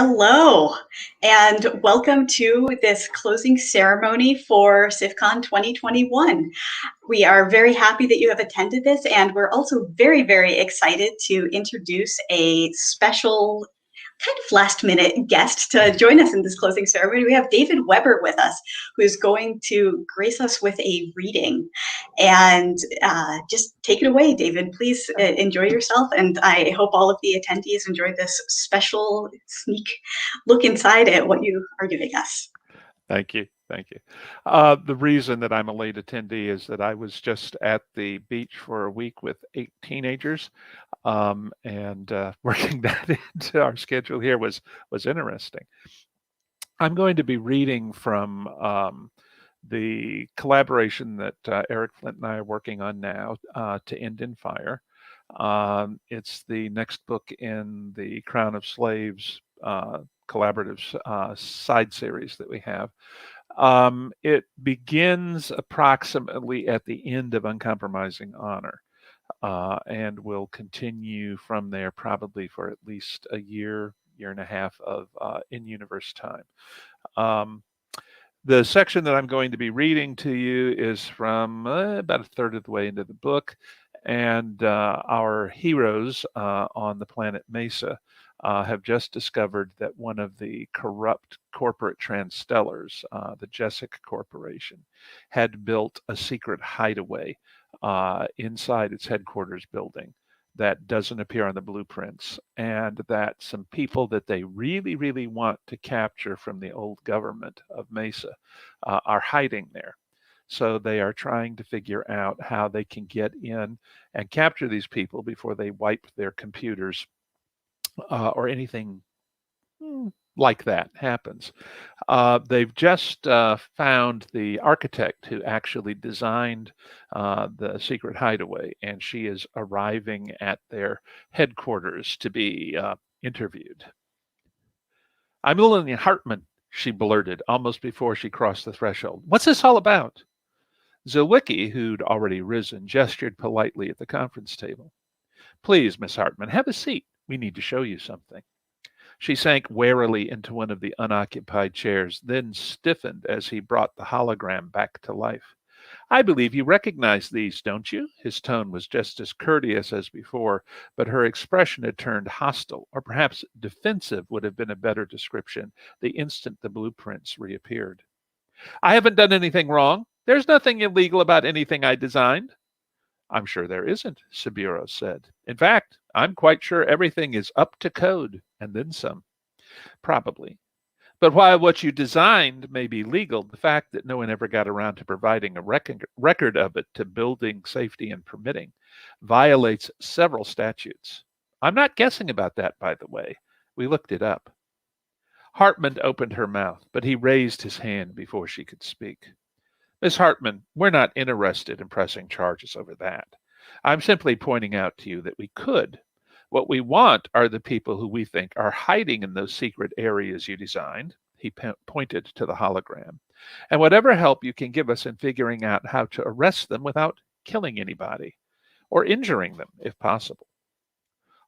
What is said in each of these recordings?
Hello, and welcome to this closing ceremony for SFFCon 2021. We are very happy that you have attended this, and we're also very, very excited to introduce a special kind of last minute guest to join us in this closing ceremony. We have David Weber with us, who's going to grace us with a reading. And just take it away, David. Please enjoy yourself. And I hope all of the attendees enjoy this special sneak look inside at what you are giving us. Thank you. Thank you. The reason that I'm a late attendee is that I was just at the beach for a week with 8 teenagers, and working that into our schedule here was interesting. I'm going to be reading from the collaboration that Eric Flint and I are working on now, To End in Fire. It's the next book in the Crown of Slaves collaborative side series that we have. It begins approximately at the end of Uncompromising Honor, and will continue from there probably for at least a year and a half of in-universe time. The section that I'm going to be reading to you is from about a third of the way into the book, and our heroes on the planet Mesa have just discovered that one of the corrupt corporate transstellars, the Jessica Corporation, had built a secret hideaway inside its headquarters building that doesn't appear on the blueprints, and that some people that they really, really want to capture from the old government of Mesa are hiding there. So they are trying to figure out how they can get in and capture these people before they wipe their computers or anything like that happens. They've just found the architect who actually designed the secret hideaway, and she is arriving at their headquarters to be interviewed. "I'm Lillian Hartman," she blurted almost before she crossed the threshold. "What's this all about?" Zilwicki, who'd already risen, gestured politely at the conference table. "Please, Miss Hartman, have a seat. We need to show you something." She sank warily into one of the unoccupied chairs, then stiffened as he brought the hologram back to life. "I believe you recognize these, don't you?" His tone was just as courteous as before, but her expression had turned hostile, or perhaps defensive would have been a better description, the instant the blueprints reappeared. "I haven't done anything wrong. There's nothing illegal about anything I designed." "I'm sure there isn't," Saburo said. "In fact, I'm quite sure everything is up to code, and then some." "Probably. But while what you designed may be legal, the fact that no one ever got around to providing a record of it to building safety and permitting violates several statutes. I'm not guessing about that, by the way. We looked it up." Hartman opened her mouth, but he raised his hand before she could speak. "Miss Hartman, we're not interested in pressing charges over that. I'm simply pointing out to you that we could. What we want are the people who we think are hiding in those secret areas you designed." He pointed to the hologram. "And whatever help you can give us in figuring out how to arrest them without killing anybody, or injuring them, if possible."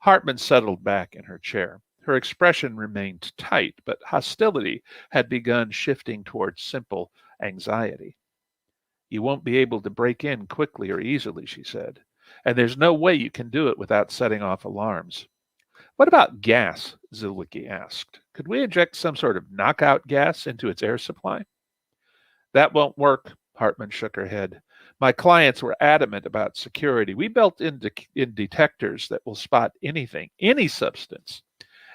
Hartman settled back in her chair. Her expression remained tight, but hostility had begun shifting towards simple anxiety. "You won't be able to break in quickly or easily," she said. "And there's no way you can do it without setting off alarms." "What about gas?" Zilwicki asked. "Could we inject some sort of knockout gas into its air supply?" "That won't work," Hartman shook her head. "My clients were adamant about security. We built in detectors that will spot anything, any substance,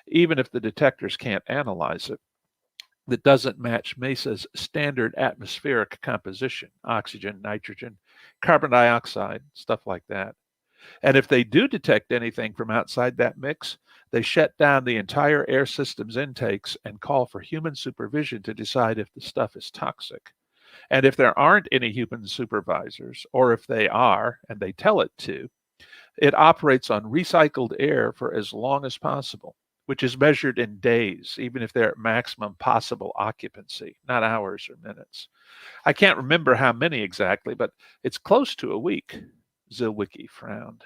even if the detectors can't analyze it, that doesn't match Mesa's standard atmospheric composition, oxygen, nitrogen, carbon dioxide, stuff like that. And if they do detect anything from outside that mix, they shut down the entire air system's intakes and call for human supervision to decide if the stuff is toxic. And if there aren't any human supervisors, or if they are, and they tell it to, it operates on recycled air for as long as possible, which is measured in days, even if they're at maximum possible occupancy, not hours or minutes. I can't remember how many exactly, but it's close to a week." Zilwicki frowned.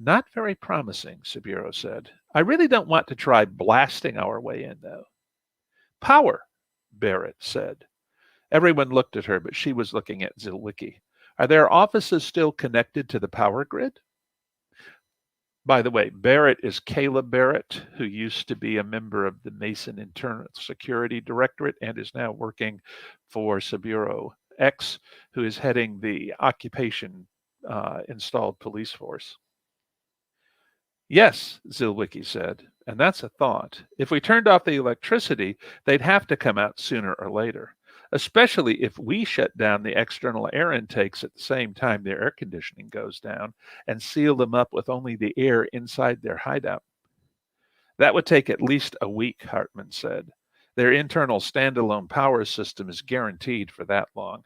Not very promising, Saburo said. I really don't want to try blasting our way in, though. Power, Barrett said. Everyone looked at her, but she was looking at Zilwicki. Are their offices still connected to the power grid? By the way, Barrett is Caleb Barrett, who used to be a member of the Mason Internal Security Directorate and is now working for Saburo X, who is heading the occupation installed police force. Yes, Zilwicki said, and that's a thought. If we turned off the electricity, they'd have to come out sooner or later, especially if we shut down the external air intakes at the same time their air conditioning goes down and seal them up with only the air inside their hideout. That would take at least a week, Hartman said. Their internal standalone power system is guaranteed for that long.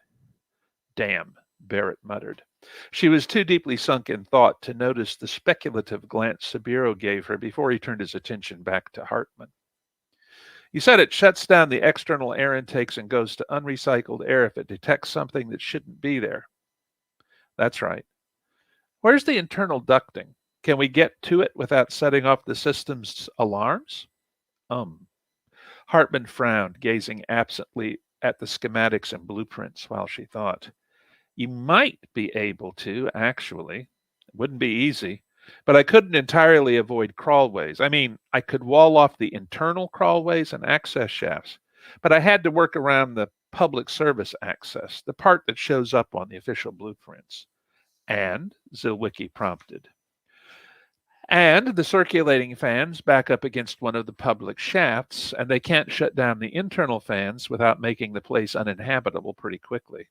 Damn, Barrett muttered. She was too deeply sunk in thought to notice the speculative glance Saburo gave her before he turned his attention back to Hartman. You said it shuts down the external air intakes and goes to unrecycled air if it detects something that shouldn't be there. That's right. Where's the internal ducting? Can we get to it without setting off the system's alarms? Hartman frowned, gazing absently at the schematics and blueprints while she thought. You might be able to, actually. It wouldn't be easy, but I couldn't entirely avoid crawlways. I mean, I could wall off the internal crawlways and access shafts, but I had to work around the public service access, the part that shows up on the official blueprints. And, Zilwicki prompted. And the circulating fans back up against one of the public shafts, and they can't shut down the internal fans without making the place uninhabitable pretty quickly.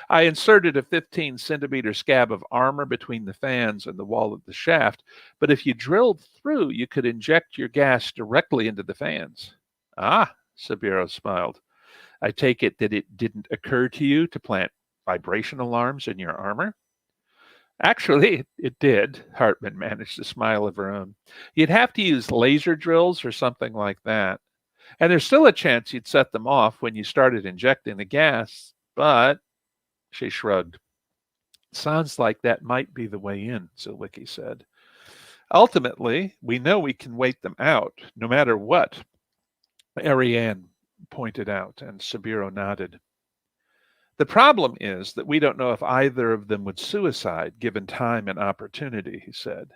I inserted a 15-centimeter scab of armor between the fans and the wall of the shaft, but if you drilled through, you could inject your gas directly into the fans. Ah, Saburo smiled. I take it that it didn't occur to you to plant vibration alarms in your armor? Actually, it did. Hartman managed a smile of her own. You'd have to use laser drills or something like that. And there's still a chance you'd set them off when you started injecting the gas, but she shrugged. Sounds like that might be the way in, Zilwicki said. Ultimately, we know we can wait them out, no matter what, Ariane pointed out, and Saburo nodded. The problem is that we don't know if either of them would suicide given time and opportunity, he said.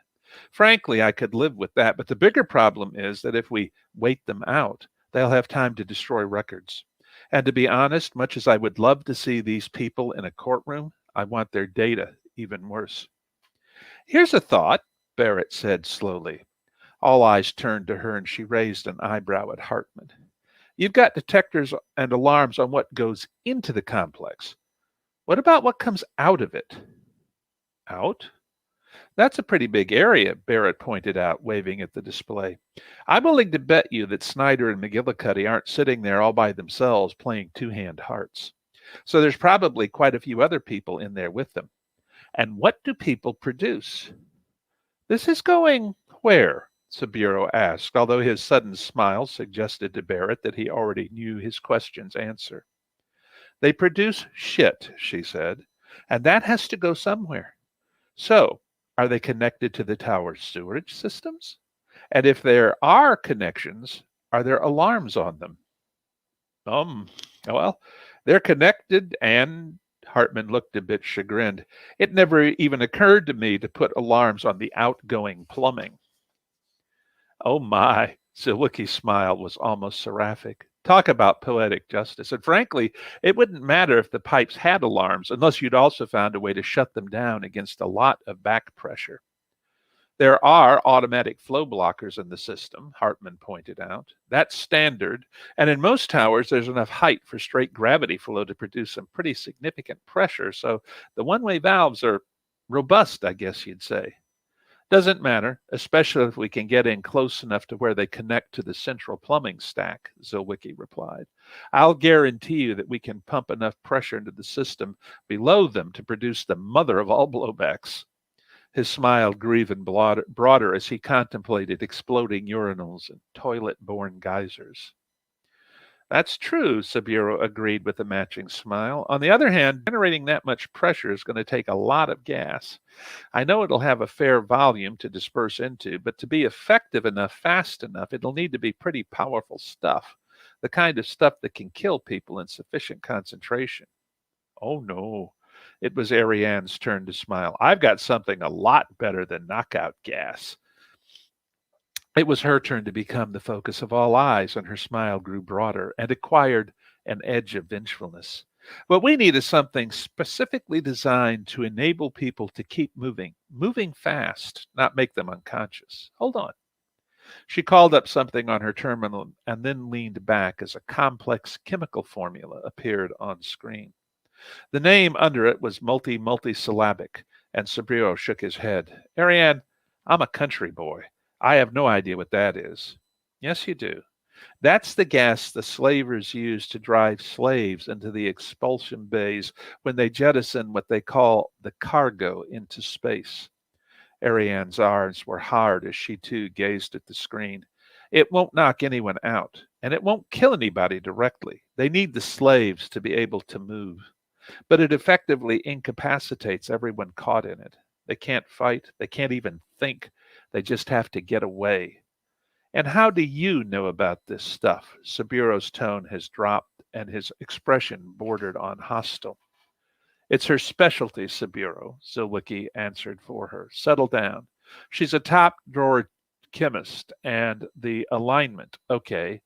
Frankly, I could live with that, but the bigger problem is that if we wait them out, they'll have time to destroy records. And to be honest, much as I would love to see these people in a courtroom, I want their data even worse. Here's a thought, Barrett said slowly. All eyes turned to her and she raised an eyebrow at Hartman. You've got detectors and alarms on what goes into the complex. What about what comes out of it? Out? That's a pretty big area, Barrett pointed out, waving at the display. I'm willing to bet you that Snyder and McGillicuddy aren't sitting there all by themselves playing two-hand hearts. So there's probably quite a few other people in there with them. And what do people produce? This is going where? Saburo asked, although his sudden smile suggested to Barrett that he already knew his question's answer. They produce shit, she said, and that has to go somewhere. So, are they connected to the tower's sewage systems? And if there are connections, are there alarms on them? Well, they're connected, and Hartman looked a bit chagrined. It never even occurred to me to put alarms on the outgoing plumbing. Oh my, Zilwicki's smile was almost seraphic. Talk about poetic justice. And frankly, it wouldn't matter if the pipes had alarms unless you'd also found a way to shut them down against a lot of back pressure. There are automatic flow blockers in the system, Hartman pointed out. That's standard. And in most towers, there's enough height for straight gravity flow to produce some pretty significant pressure. So the one-way valves are robust, I guess you'd say. Doesn't matter, especially if we can get in close enough to where they connect to the central plumbing stack, Zilwicki replied. I'll guarantee you that we can pump enough pressure into the system below them to produce the mother of all blowbacks. His smile grew even broader as he contemplated exploding urinals and toilet-borne geysers. That's true, Saburo agreed with a matching smile. On the other hand, generating that much pressure is going to take a lot of gas. I know it'll have a fair volume to disperse into, but to be effective enough, fast enough, it'll need to be pretty powerful stuff. The kind of stuff that can kill people in sufficient concentration. Oh no. It was Ariane's turn to smile. I've got something a lot better than knockout gas. It was her turn to become the focus of all eyes, and her smile grew broader and acquired an edge of vengefulness. What we need is something specifically designed to enable people to keep moving fast, not make them unconscious. Hold on. She called up something on her terminal and then leaned back as a complex chemical formula appeared on screen. The name under it was multisyllabic, and Sabrio shook his head. Ariane, I'm a country boy. I have no idea what that is. Yes, you do. That's the gas the slavers used to drive slaves into the expulsion bays when they jettison what they call the cargo into space. Ariane's eyes were hard as she too gazed at the screen. It won't knock anyone out, and it won't kill anybody directly. They need the slaves to be able to move. But it effectively incapacitates everyone caught in it. They can't fight. They can't even think. They just have to get away. And how do you know about this stuff? Saburo's tone has dropped and his expression bordered on hostile. It's her specialty, Saburo, Zilwicki answered for her. Settle down. She's a top drawer chemist, and the alignment, okay,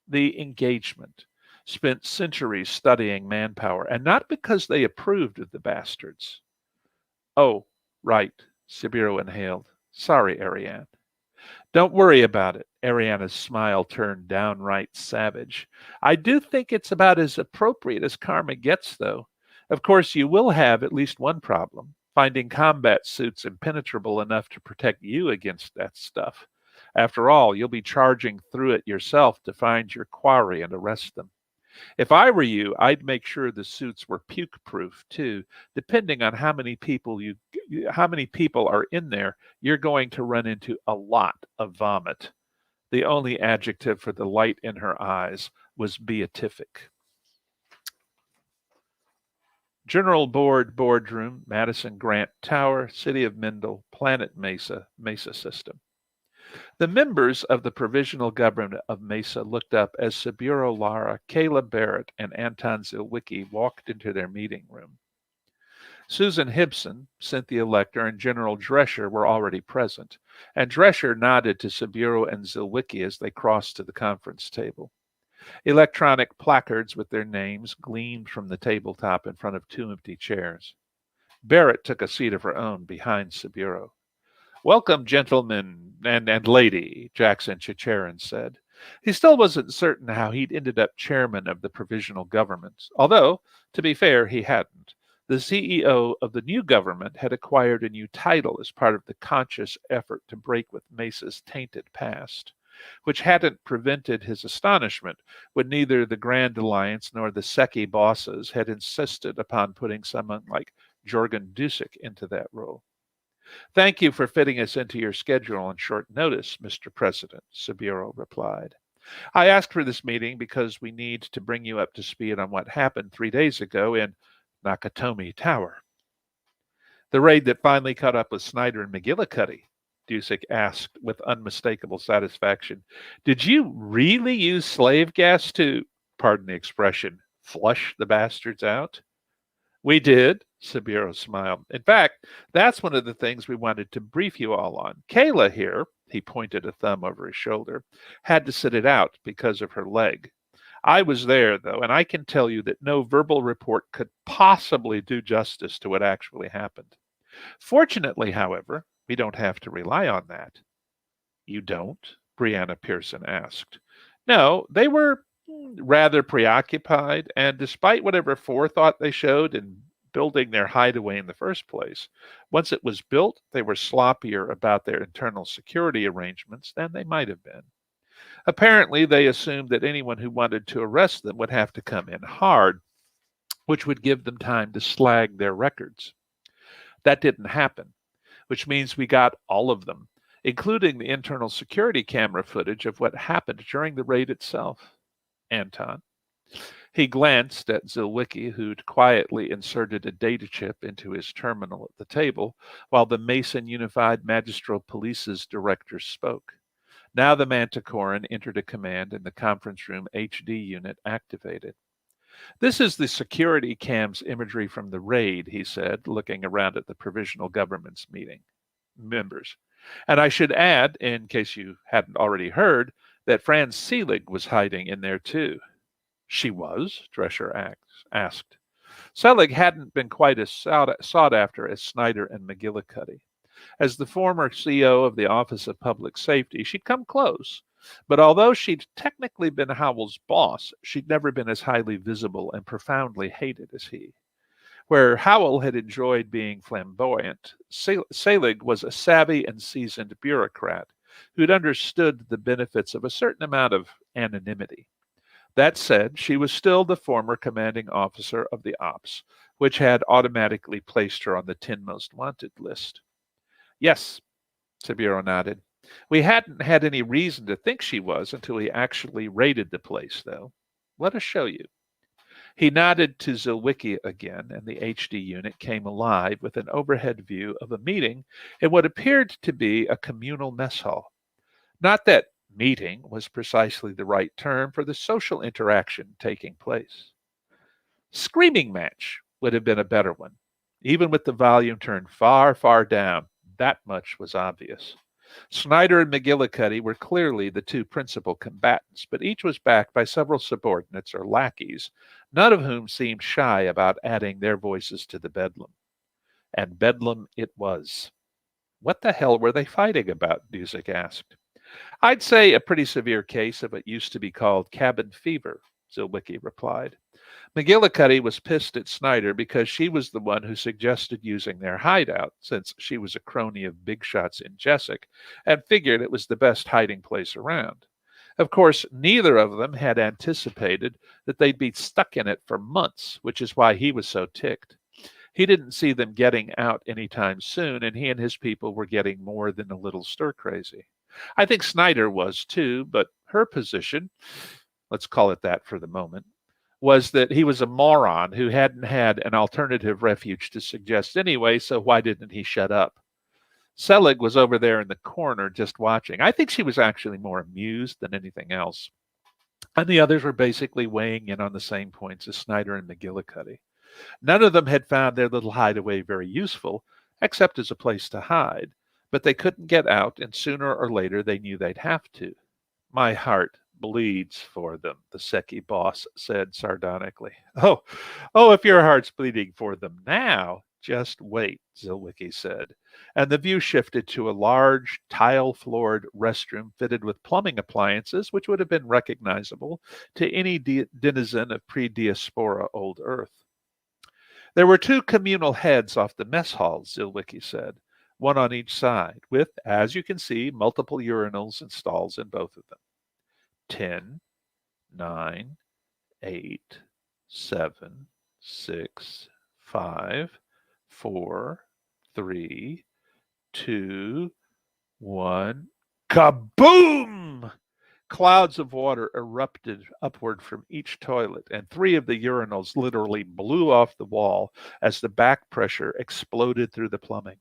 the engagement. Spent centuries studying manpower, and not because they approved of the bastards. Oh, right, Saburo inhaled. Sorry, Ariane. Don't worry about it. Ariana's smile turned downright savage. I do think it's about as appropriate as karma gets, though. Of course, you will have at least one problem finding combat suits impenetrable enough to protect you against that stuff. After all, you'll be charging through it yourself to find your quarry and arrest them. If I were you, I'd make sure the suits were puke proof too. Depending on how many people are in there, you're going to run into a lot of vomit. The only adjective for the light in her eyes was beatific. General Board Boardroom, Madison Grant Tower, City of Mendel, Planet Mesa, Mesa System. The members of the Provisional Government of Mesa looked up as Saburo Lara, Kayla Barrett, and Anton Zilwicki walked into their meeting room. Susan Hibson, Cynthia Lecter, and General Drescher were already present, and Drescher nodded to Saburo and Zilwicki as they crossed to the conference table. Electronic placards with their names gleamed from the tabletop in front of two empty chairs. Barrett took a seat of her own behind Saburo. Welcome, gentlemen and lady, Jackson Chicherin said. He still wasn't certain how he'd ended up chairman of the provisional government, although, to be fair, he hadn't. The CEO of the new government had acquired a new title as part of the conscious effort to break with Mesa's tainted past, which hadn't prevented his astonishment when neither the Grand Alliance nor the Secchi bosses had insisted upon putting someone like Jorgen Dusick into that role. Thank you for fitting us into your schedule on short notice, Mr. President, Saburo replied. I asked for this meeting because we need to bring you up to speed on what happened 3 days ago in Nakatomi Tower. The raid that finally caught up with Snyder and McGillicuddy, Dusick asked with unmistakable satisfaction. Did you really use slave gas to, pardon the expression, flush the bastards out? We did, Saburo smiled. In fact, that's one of the things we wanted to brief you all on. Kayla here, he pointed a thumb over his shoulder, had to sit it out because of her leg. I was there, though, and I can tell you that no verbal report could possibly do justice to what actually happened. Fortunately, however, we don't have to rely on that. You don't? Brianna Pearson asked. No, they were rather preoccupied, and despite whatever forethought they showed in building their hideaway in the first place, once it was built, they were sloppier about their internal security arrangements than they might have been. Apparently, they assumed that anyone who wanted to arrest them would have to come in hard, which would give them time to slag their records. That didn't happen, which means we got all of them, including the internal security camera footage of what happened during the raid itself. Anton. He glanced at Zilwicki, who'd quietly inserted a data chip into his terminal at the table, while the Mason Unified Magistral Police's director spoke. Now the Manticoran entered a command and the conference room HD unit activated. This is the security cam's imagery from the raid, he said, looking around at the provisional government's meeting members. And I should add, in case you hadn't already heard, that Franz Selig was hiding in there too. She was? Drescher asked. Selig hadn't been quite as sought after as Snyder and McGillicuddy. As the former CO of the Office of Public Safety, she'd come close. But although she'd technically been Howell's boss, she'd never been as highly visible and profoundly hated as he. Where Howell had enjoyed being flamboyant, Selig was a savvy and seasoned bureaucrat who'd understood the benefits of a certain amount of anonymity. That said, she was still the former commanding officer of the Ops, which had automatically placed her on the 10 most wanted list. Yes, Sabiro nodded. We hadn't had any reason to think she was until we actually raided the place, though. Let us show you. He nodded to Zilwicki again, and the HD unit came alive with an overhead view of a meeting in what appeared to be a communal mess hall. Not that meeting was precisely the right term for the social interaction taking place. Screaming match would have been a better one. Even with the volume turned far, far down, that much was obvious. Snyder and McGillicuddy were clearly the two principal combatants, but each was backed by several subordinates or lackeys, none of whom seemed shy about adding their voices to the bedlam. And bedlam it was. What the hell were they fighting about? Dusick asked. I'd say a pretty severe case of what used to be called cabin fever, Zilwicki replied. McGillicuddy was pissed at Snyder because she was the one who suggested using their hideout, since she was a crony of Big Shot's in Jessic, and figured it was the best hiding place around. Of course, neither of them had anticipated that they'd be stuck in it for months, which is why he was so ticked. He didn't see them getting out anytime soon, and he and his people were getting more than a little stir-crazy. I think Snyder was too, but her position, let's call it that for the moment, was that he was a moron who hadn't had an alternative refuge to suggest anyway, so why didn't he shut up? Selig was over there in the corner just watching. I think she was actually more amused than anything else. And the others were basically weighing in on the same points as Snyder and McGillicuddy. None of them had found their little hideaway very useful, except as a place to hide, but they couldn't get out, and sooner or later they knew they'd have to. My heart bleeds for them, the Secchi boss said sardonically. Oh, if your heart's bleeding for them now, just wait, Zilwicki said. And the view shifted to a large, tile-floored restroom fitted with plumbing appliances, which would have been recognizable to any denizen of pre-diaspora old Earth. There were two communal heads off the mess halls, Zilwicki said, one on each side, with, as you can see, multiple urinals and stalls in both of them. 10, 9, 8, 7, 6, 5, 4, 3, 2, 1. Kaboom! Clouds of water erupted upward from each toilet, and 3 of the urinals literally blew off the wall as the back pressure exploded through the plumbing.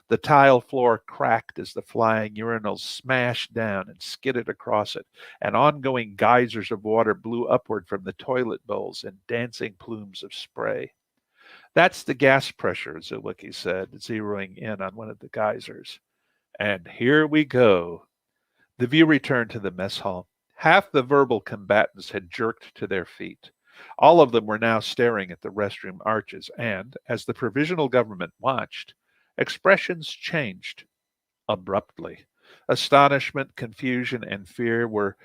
The tile floor cracked as the flying urinals smashed down and skidded across it, and ongoing geysers of water blew upward from the toilet bowls in dancing plumes of spray. That's the gas pressure, Zilwicki said, zeroing in on one of the geysers. And here we go. The view returned to the mess hall. Half the verbal combatants had jerked to their feet. All of them were now staring at the restroom arches, and, as the provisional government watched, expressions changed abruptly. Astonishment, confusion, and fear were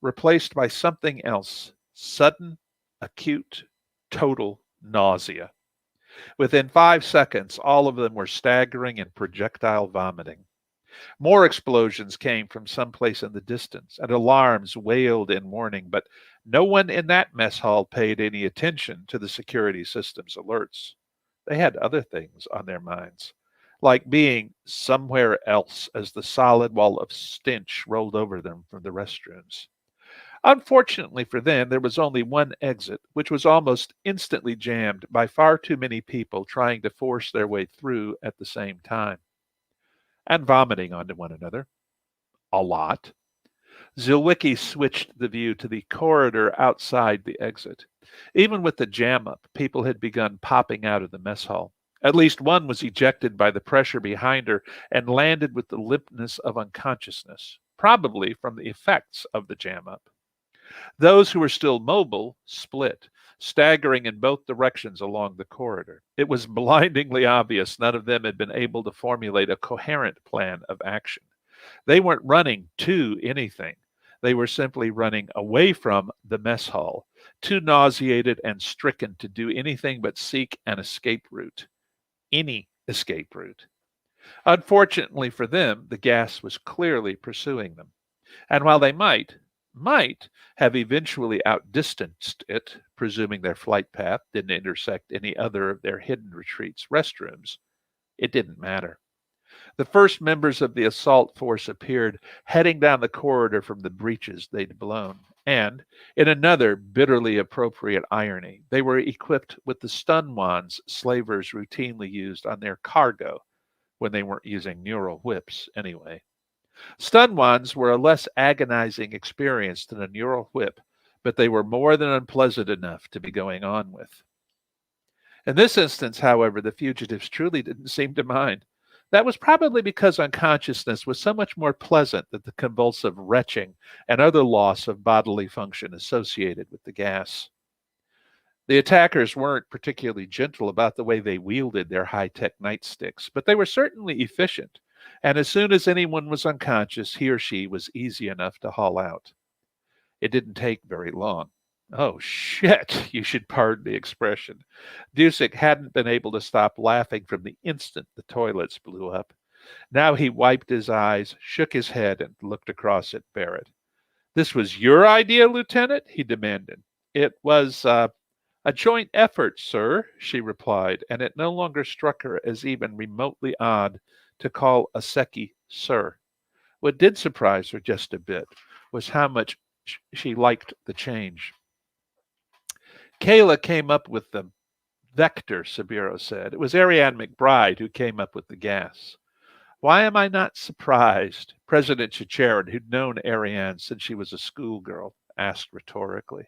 replaced by something else: sudden, acute, total nausea. Within 5 seconds, all of them were staggering and projectile vomiting. More explosions came from someplace in the distance, and alarms wailed in warning, but no one in that mess hall paid any attention to the security system's alerts. They had other things on their minds, like being somewhere else as the solid wall of stench rolled over them from the restrooms. Unfortunately for them, there was only one exit, which was almost instantly jammed by far too many people trying to force their way through at the same time and vomiting onto one another. A lot. Zilwicki switched the view to the corridor outside the exit. Even with the jam up, people had begun popping out of the mess hall. At least one was ejected by the pressure behind her and landed with the limpness of unconsciousness, probably from the effects of the jam up. Those who were still mobile split, staggering in both directions along the corridor. It was blindingly obvious none of them had been able to formulate a coherent plan of action. They weren't running to anything. They were simply running away from the mess hall, too nauseated and stricken to do anything but seek an escape route. Any escape route. Unfortunately for them, the gas was clearly pursuing them. And while they might have eventually outdistanced it, presuming their flight path didn't intersect any other of their hidden retreats' restrooms, it didn't matter. The first members of the assault force appeared, heading down the corridor from the breaches they'd blown. And, in another bitterly appropriate irony, they were equipped with the stun wands slavers routinely used on their cargo, when they weren't using neural whips anyway. Stun wands were a less agonizing experience than a neural whip, but they were more than unpleasant enough to be going on with. In this instance, however, the fugitives truly didn't seem to mind. That was probably because unconsciousness was so much more pleasant than the convulsive retching and other loss of bodily function associated with the gas. The attackers weren't particularly gentle about the way they wielded their high-tech nightsticks, but they were certainly efficient, and as soon as anyone was unconscious, he or she was easy enough to haul out. It didn't take very long. Oh, shit, you should pardon the expression. Dusick hadn't been able to stop laughing from the instant the toilets blew up. Now he wiped his eyes, shook his head, and looked across at Barrett. This was your idea, Lieutenant? He demanded. It was, a joint effort, sir, she replied, and it no longer struck her as even remotely odd to call Aseki sir. What did surprise her just a bit was how much she liked the change. Kayla came up with the vector, Sabiro said. It was Ariane McBride who came up with the gas. Why am I not surprised? President Chicharin, who'd known Ariane since she was a schoolgirl, asked rhetorically.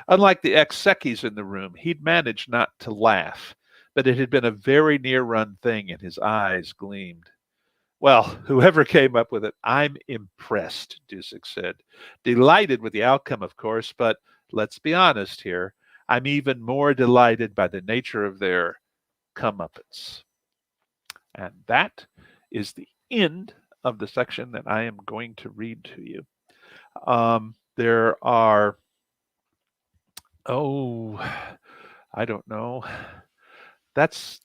Unlike the ex-Sekis in the room, he'd managed not to laugh, but it had been a very near-run thing, and his eyes gleamed. Well, whoever came up with it, I'm impressed, Dusick said. Delighted with the outcome, of course, but let's be honest here. I'm even more delighted by the nature of their comeuppance. And that is the end of the section that I am going to read to you. There are, I don't know. That's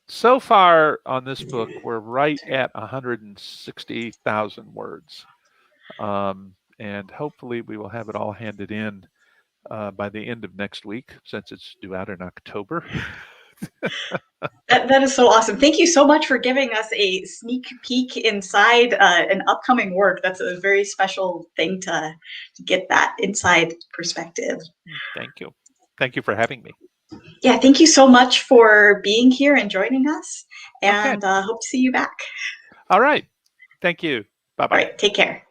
so far on this book, we're right at 160,000 words. And hopefully we will have it all handed in by the end of next week, since it's due out in October. That is so awesome. Thank you so much for giving us a sneak peek inside an upcoming work. That's a very special thing to get that inside perspective. Thank you. Thank you for having me. Yeah, thank you so much for being here and joining us, and hope to see you back. All right. Thank you. Bye-bye. All right, take care.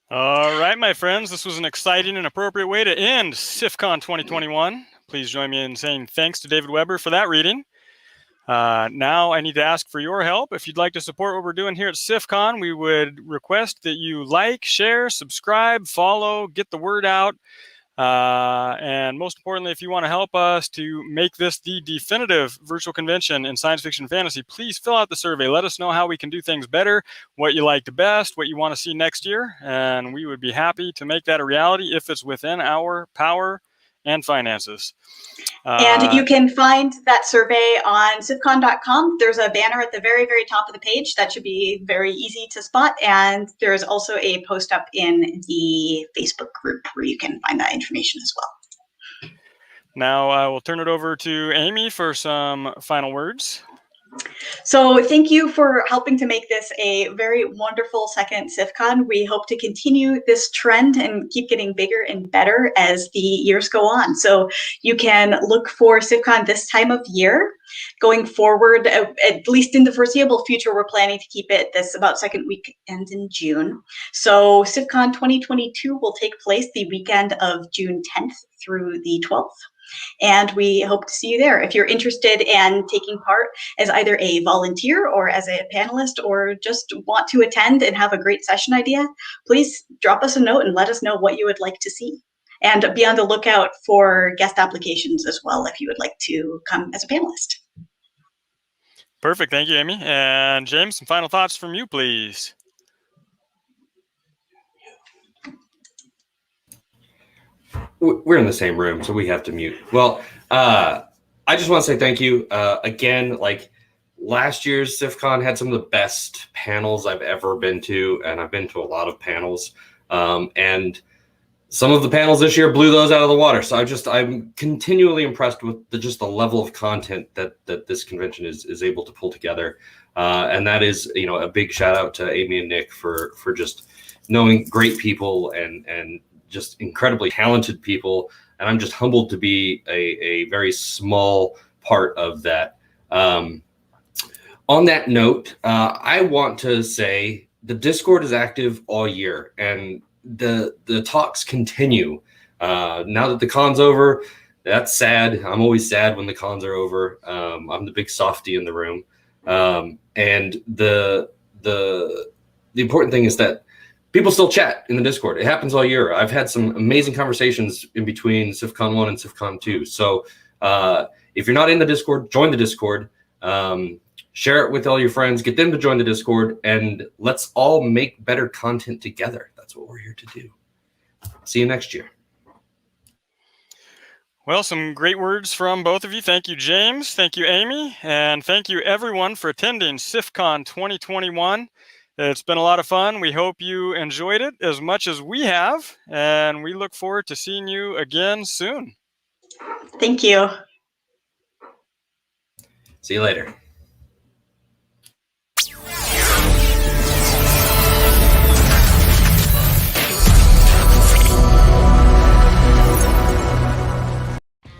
All right, my friends, this was an exciting and appropriate way to end SFFCon 2021. Please join me in saying thanks to David Weber for that reading. Now I need to ask for your help. If you'd like to support what we're doing here at SFFCon, we would request that you like, share, subscribe, follow, get the word out. And most importantly, if you want to help us to make this the definitive virtual convention in science fiction and fantasy, please fill out the survey. Let us know how we can do things better, what you liked best, what you want to see next year. And we would be happy to make that a reality if it's within our power and finances. And you can find that survey on SFFCon.com. There's a banner at the very, very top of the page that should be very easy to spot. And there's also a post up in the Facebook group where you can find that information as well. Now I will turn it over to Amy for some final words. So thank you for helping to make this a very wonderful second SFFCon. We hope to continue this trend and keep getting bigger and better as the years go on. So you can look for SFFCon this time of year. Going forward, at least in the foreseeable future, we're planning to keep it this about second weekend in June. So SFFCon 2022 will take place the weekend of June 10th through the 12th. And we hope to see you there. If you're interested in taking part as either a volunteer or as a panelist, or just want to attend and have a great session idea, please drop us a note and let us know what you would like to see. And be on the lookout for guest applications as well if you would like to come as a panelist. Perfect. Thank you, Amy. And James, some final thoughts from you, please. We're in the same room, so we have to mute. Well, I just want to say thank you. Again, like last year's SFFCon had some of the best panels I've ever been to, and I've been to a lot of panels. And some of the panels this year blew those out of the water. So I'm continually impressed with the level of content that this convention is able to pull together. And that is, a big shout out to Amy and Nick for just knowing great people and just incredibly talented people. And I'm just humbled to be a very small part of that. On that note, I want to say the Discord is active all year, and the talks continue. Now that the con's over, that's sad. I'm always sad when the cons are over. I'm the big softie in the room. And the important thing is that people still chat in the Discord. It happens all year. I've had some amazing conversations in between SFFCon 1 and SFFCon 2. So if you're not in the Discord, join the Discord. Share it with all your friends. Get them to join the Discord. And let's all make better content together. That's what we're here to do. See you next year. Well, some great words from both of you. Thank you, James. Thank you, Amy. And thank you, everyone, for attending SFFCon 2021. It's been a lot of fun. We hope you enjoyed it as much as we have, and we look forward to seeing you again soon. Thank you. See you later.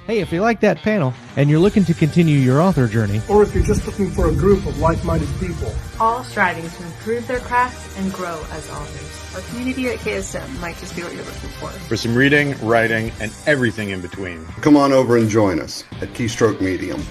Hey, if you like that panel and you're looking to continue your author journey, or if you're just looking for a group of like-minded people, all striving to improve their craft and grow as authors. Our community at KSM might just be what you're looking for some reading, writing, and everything in between. Come on over and join us at Keystroke Medium.